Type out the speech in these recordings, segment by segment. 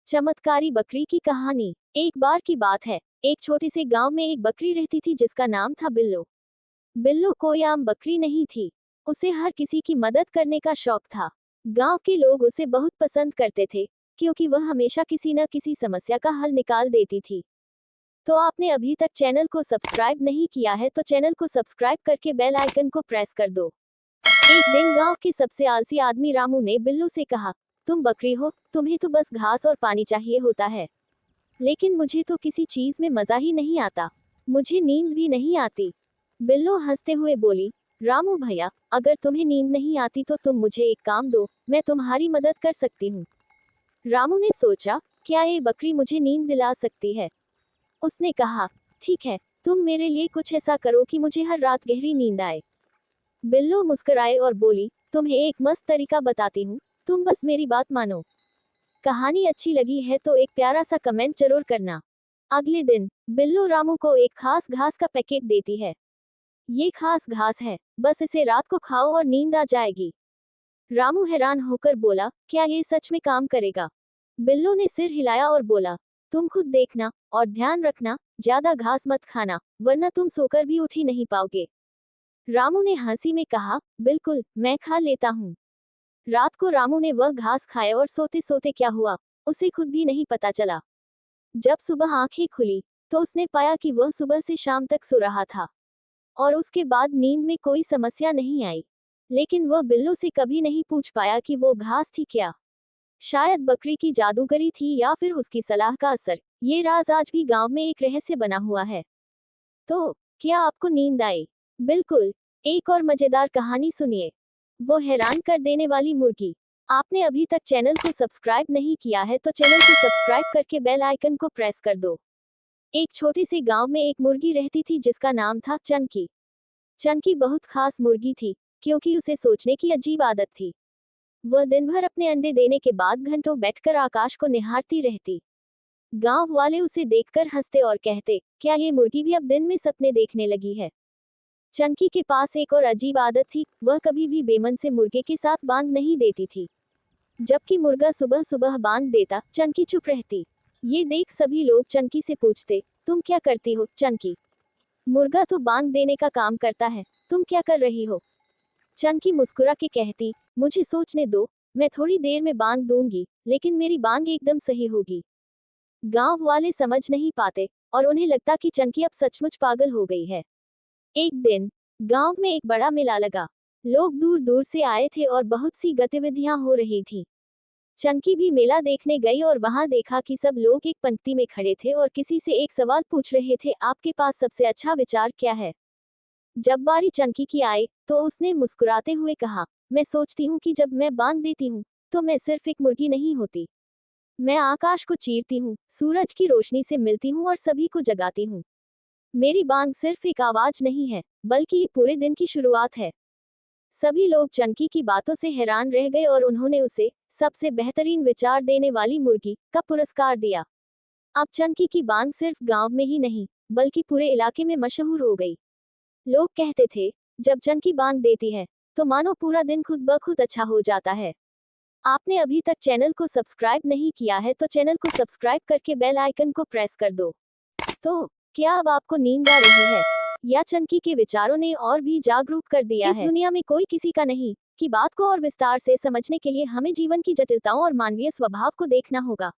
चमत्कारी बकरी की कहानी। एक बार की बात है, एक छोटे से गांव में एक बकरी रहती थी जिसका नाम था बिल्लो। बिल्लो कोई आम बकरी नहीं थी। उसे हर किसी की मदद करने का शौक था। गांव के लोग उसे बहुत पसंद करते थे, क्योंकि वह हमेशा किसी न किसी समस्या का हल निकाल देती थी। तो आपने अभी तक चैनल को सब्सक्राइब नहीं किया है तो चैनल को सब्सक्राइब करके बेल आइकन को प्रेस कर दो। एक दिन गांव के सबसे आलसी आदमी रामू ने बिल्लू से कहा, तुम बकरी हो, तुम्हें तो बस घास और पानी चाहिए होता है, लेकिन मुझे तो किसी चीज में मजा ही नहीं आता। मुझे नींद भी नहीं आती। बिल्लो हंसते हुए बोली, रामू भैया, अगर तुम्हें नींद नहीं आती तो तुम मुझे एक काम दो, मैं तुम्हारी मदद कर सकती हूँ। रामू ने सोचा, क्या ये बकरी मुझे नींद दिला सकती है। उसने कहा, ठीक है, तुम मेरे लिए कुछ ऐसा करो कि मुझे हर रात गहरी नींद आए। बिल्लो मुस्कुराए और बोली, तुम्हें एक मस्त तरीका बताती हूँ, तुम बस मेरी बात मानो। कहानी अच्छी लगी है तो एक प्यारा सा कमेंट जरूर करना। अगले दिन बिल्लो रामू को एक खास घास का पैकेट देती है। ये खास घास है, बस इसे रात को खाओ और नींद आ जाएगी। रामू हैरान होकर बोला, क्या ये सच में काम करेगा। बिल्लो ने सिर हिलाया और बोला, तुम खुद देखना, और ध्यान रखना, ज्यादा घास मत खाना, वरना तुम सोकर भी उठ ही नहीं पाओगे। रामू ने हंसी में कहा, बिल्कुल, मैं खा लेता हूँ। रात को रामू ने वह घास खाया और सोते सोते क्या हुआ, उसे खुद भी नहीं पता चला। जब सुबह आंखें खुली, तो उसने पाया कि वह सुबह से शाम तक सो रहा था, और उसके बाद नींद में कोई समस्या नहीं आई। लेकिन वह बिल्लो से कभी नहीं पूछ पाया कि वो घास थी क्या। शायद बकरी की जादूगरी थी या फिर उसकी सलाह का असर। ये राज आज भी गांव में एक रहस्य बना हुआ है। तो क्या आपको नींद आई? बिल्कुल। एक और मजेदार कहानी सुनिए, वो हैरान कर देने वाली मुर्गी। आपने अभी तक चैनल को सब्सक्राइब नहीं किया है तो चैनल को सब्सक्राइब करके बेल आइकन को प्रेस कर दो। एक छोटे से गांव में एक मुर्गी रहती थी जिसका नाम था चंकी। चंकी बहुत खास मुर्गी थी, क्योंकि उसे सोचने की अजीब आदत थी। वह दिन भर अपने अंडे देने के बाद घंटों बैठकर आकाश को निहारती रहती। गांव वाले उसे देखकर हंसते और कहते, क्या ये मुर्गी भी अब दिन में सपने देखने लगी है। चंकी के पास एक और अजीब आदत थी, वह कभी भी बेमन से मुर्गे के साथ बांध नहीं देती थी। जबकि मुर्गा सुबह सुबह बांध देता, चंकी चुप रहती। ये देख सभी लोग चंकी से पूछते, तुम क्या करती हो चंकी? मुर्गा तो बांध देने का काम करता है, तुम क्या कर रही हो? चंकी मुस्कुरा के कहती, मुझे सोचने दो, मैं थोड़ी देर में बांध दूंगी, लेकिन मेरी बांग एकदम सही होगी। गांव वाले समझ नहीं पाते, और उन्हें लगता कि चंकी अब सचमुच पागल हो गई है। एक दिन गांव में एक बड़ा मेला लगा। लोग दूर दूर से आए थे और बहुत सी गतिविधियां हो रही थी। चंकी भी मेला देखने गई और वहां देखा कि सब लोग एक पंक्ति में खड़े थे और किसी से एक सवाल पूछ रहे थे, आपके पास सबसे अच्छा विचार क्या है? जब बारी चंकी की आई, तो उसने मुस्कुराते हुए कहा, मैं सोचती हूँ कि जब मैं बांध देती हूँ, तो मैं सिर्फ एक मुर्गी नहीं होती। मैं आकाश को चीरती हूँ, सूरज की रोशनी से मिलती हूँ और सभी को जगाती हूँ। मेरी बांग सिर्फ एक आवाज नहीं है, बल्कि ये पूरे दिन की शुरुआत है। सभी लोग चंकी की बातों से हैरान रह गए और उन्होंने उसे सबसे बेहतरीन विचार देने वाली मुर्गी का पुरस्कार दिया। अब चंकी की बांग सिर्फ गांव में ही नहीं, बल्कि पूरे इलाके में मशहूर हो गई। लोग कहते थे, जब चंकी बांग देती है, तो मानो पूरा दिन खुद ब खुद अच्छा हो जाता है। आपने अभी तक चैनल को सब्सक्राइब नहीं किया है तो चैनल को सब्सक्राइब करके बेल आइकन को प्रेस कर दो। तो क्या अब आपको नींद आ रही है, या चंकी के विचारों ने और भी जागरूक कर दिया है? इस दुनिया में कोई किसी का नहीं, कि बात को और विस्तार से समझने के लिए हमें जीवन की जटिलताओं और मानवीय स्वभाव को देखना होगा।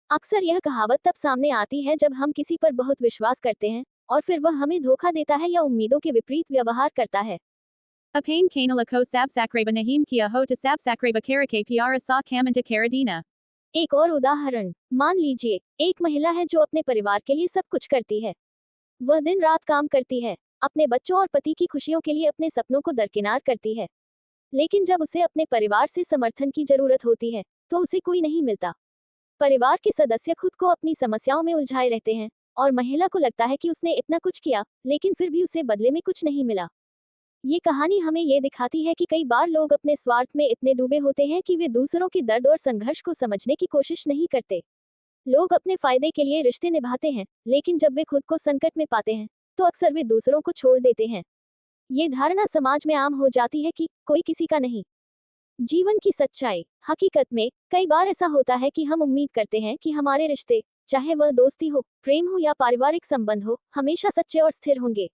अक्सर यह कहावत तब सामने आती है जब हम किसी पर बहुत विश्वास करते हैं, और फिर वह हमें धोखा देता है या उम्मीदों के विपरीत व्यवहार करता है। Apain kanala ko sabsakreba nahim kia ho to sabsakreba karake piara sa kamanta karadina. एक और उदाहरण, मान लीजिए, एक महिला है जो अपने परिवार के लिए सब कुछ करती है। वह दिन रात काम करती है, अपने बच्चों और पति की खुशियों के लिए अपने सपनों को दरकिनार करती है। लेकिन जब उसे अपने परिवार से समर्थन की जरूरत होती है, तो उसे कोई नहीं मिलता। परिवार के सदस्य खुद को अपनी समस्याओं में उलझाए रहते हैं, और महिला को लगता है कि उसने इतना कुछ किया, लेकिन फिर भी उसे बदले में कुछ नहीं मिला। ये कहानी हमें ये दिखाती है कि कई बार लोग अपने स्वार्थ में इतने डूबे होते हैं कि वे दूसरों के दर्द और संघर्ष को समझने की कोशिश नहीं करते। लोग अपने फायदे के लिए रिश्ते निभाते हैं, लेकिन जब वे खुद को संकट में पाते हैं, तो अक्सर वे दूसरों को छोड़ देते हैं। ये धारणा समाज में आम हो जाती है कि कोई किसी का नहीं। जीवन की सच्चाई। हकीकत में कई बार ऐसा होता है कि हम उम्मीद करते हैं कि हमारे रिश्ते, चाहे वह दोस्ती हो, प्रेम हो या पारिवारिक संबंध हो, हमेशा सच्चे और स्थिर होंगे।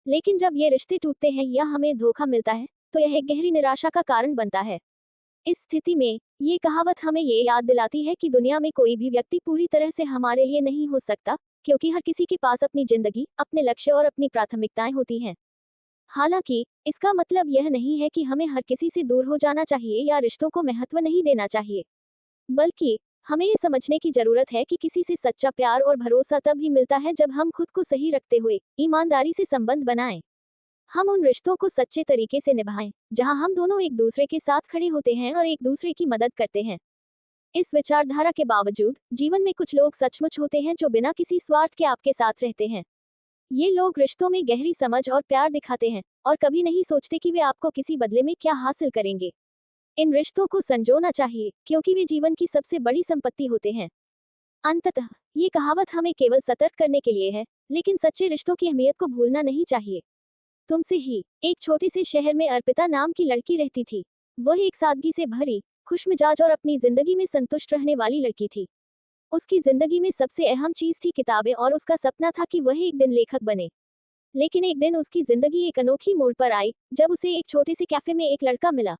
लेकिन जब ये रिश्ते टूटते हैं या हमें धोखा मिलता है, तो यह एक गहरी निराशा का कारण बनता है। इस स्थिति में ये कहावत हमें ये याद दिलाती है कि दुनिया में कोई भी व्यक्ति पूरी तरह से हमारे लिए नहीं हो सकता, क्योंकि हर किसी के पास अपनी जिंदगी, अपने लक्ष्य और अपनी प्राथमिकताएं होती हैं। हालांकि इसका मतलब यह नहीं है कि हमें हर किसी से दूर हो जाना चाहिए या रिश्तों को महत्व नहीं देना चाहिए, बल्कि हमें ये समझने की जरूरत है कि किसी से सच्चा प्यार और भरोसा तब ही मिलता है जब हम खुद को सही रखते हुए ईमानदारी से संबंध बनाएं। हम उन रिश्तों को सच्चे तरीके से निभाएं, जहां हम दोनों एक दूसरे के साथ खड़े होते हैं और एक दूसरे की मदद करते हैं। इस विचारधारा के बावजूद जीवन में कुछ लोग सचमुच होते हैं जो बिना किसी स्वार्थ के आपके साथ रहते हैं। ये लोग रिश्तों में गहरी समझ और प्यार दिखाते हैं और कभी नहीं सोचते कि वे आपको किसी बदले में क्या हासिल करेंगे। इन रिश्तों को संजोना चाहिए, क्योंकि वे जीवन की सबसे बड़ी संपत्ति होते हैं। अंततः ये कहावत हमें केवल सतर्क करने के लिए है, लेकिन सच्चे रिश्तों की अहमियत को भूलना नहीं चाहिए। तुमसे ही एक छोटे से शहर में अर्पिता नाम की लड़की रहती थी। वह एक सादगी से भरी, खुशमिजाज और अपनी जिंदगी में संतुष्ट रहने वाली लड़की थी। उसकी जिंदगी में सबसे अहम चीज थी किताबें और उसका सपना था कि वह एक दिन लेखक बने। लेकिन एक दिन उसकी जिंदगी एक अनोखी मोड़ पर आई, जब उसे एक छोटे से कैफे में एक लड़का मिला